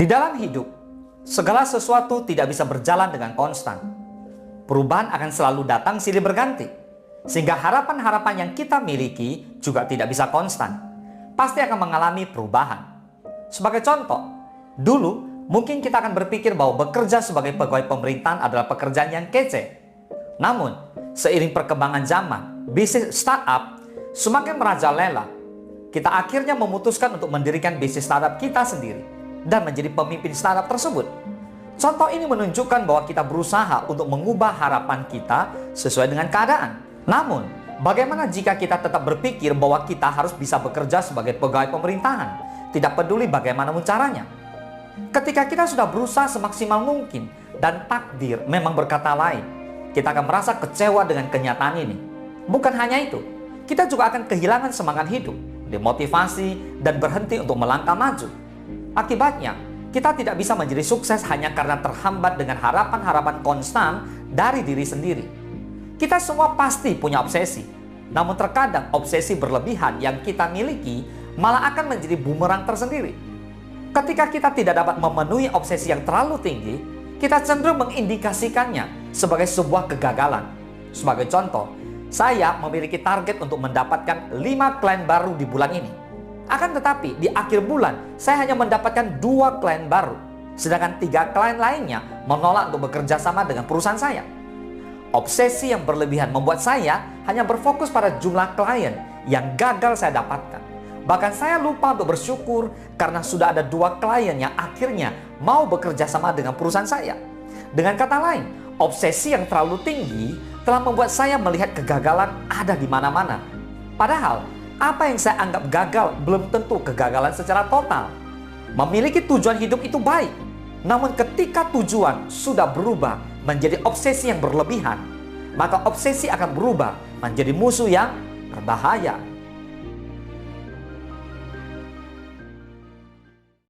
Di dalam hidup, segala sesuatu tidak bisa berjalan dengan konstan. Perubahan akan selalu datang silih berganti, sehingga harapan-harapan yang kita miliki juga tidak bisa konstan. Pasti akan mengalami perubahan. Sebagai contoh, dulu mungkin kita akan berpikir bahwa bekerja sebagai pegawai pemerintahan adalah pekerjaan yang kece. Namun, seiring perkembangan zaman, bisnis startup semakin merajalela. Kita akhirnya memutuskan untuk mendirikan bisnis startup kita sendiri dan menjadi pemimpin startup tersebut. Contoh ini menunjukkan bahwa kita berusaha untuk mengubah harapan kita sesuai dengan keadaan. Namun, bagaimana jika kita tetap berpikir bahwa kita harus bisa bekerja sebagai pegawai pemerintahan, tidak peduli bagaimanapun caranya? Ketika kita sudah berusaha semaksimal mungkin dan takdir memang berkata lain, kita akan merasa kecewa dengan kenyataan ini. Bukan hanya itu, kita juga akan kehilangan semangat hidup, demotivasi, dan berhenti untuk melangkah maju. Akibatnya, kita tidak bisa menjadi sukses hanya karena terhambat dengan harapan-harapan konstan dari diri sendiri. Kita semua pasti punya obsesi, namun terkadang obsesi berlebihan yang kita miliki malah akan menjadi bumerang tersendiri. Ketika kita tidak dapat memenuhi obsesi yang terlalu tinggi, kita cenderung mengindikasikannya sebagai sebuah kegagalan. Sebagai contoh, saya memiliki target untuk mendapatkan 5 klien baru di bulan ini. Akan tetapi, di akhir bulan, saya hanya mendapatkan 2 klien baru. Sedangkan 3 klien lainnya menolak untuk bekerja sama dengan perusahaan saya. Obsesi yang berlebihan membuat saya hanya berfokus pada jumlah klien yang gagal saya dapatkan. Bahkan saya lupa untuk bersyukur karena sudah ada 2 klien yang akhirnya mau bekerja sama dengan perusahaan saya. Dengan kata lain, obsesi yang terlalu tinggi telah membuat saya melihat kegagalan ada di mana-mana. Padahal, apa yang saya anggap gagal belum tentu kegagalan secara total. Memiliki tujuan hidup itu baik. Namun ketika tujuan sudah berubah menjadi obsesi yang berlebihan, maka obsesi akan berubah menjadi musuh yang berbahaya.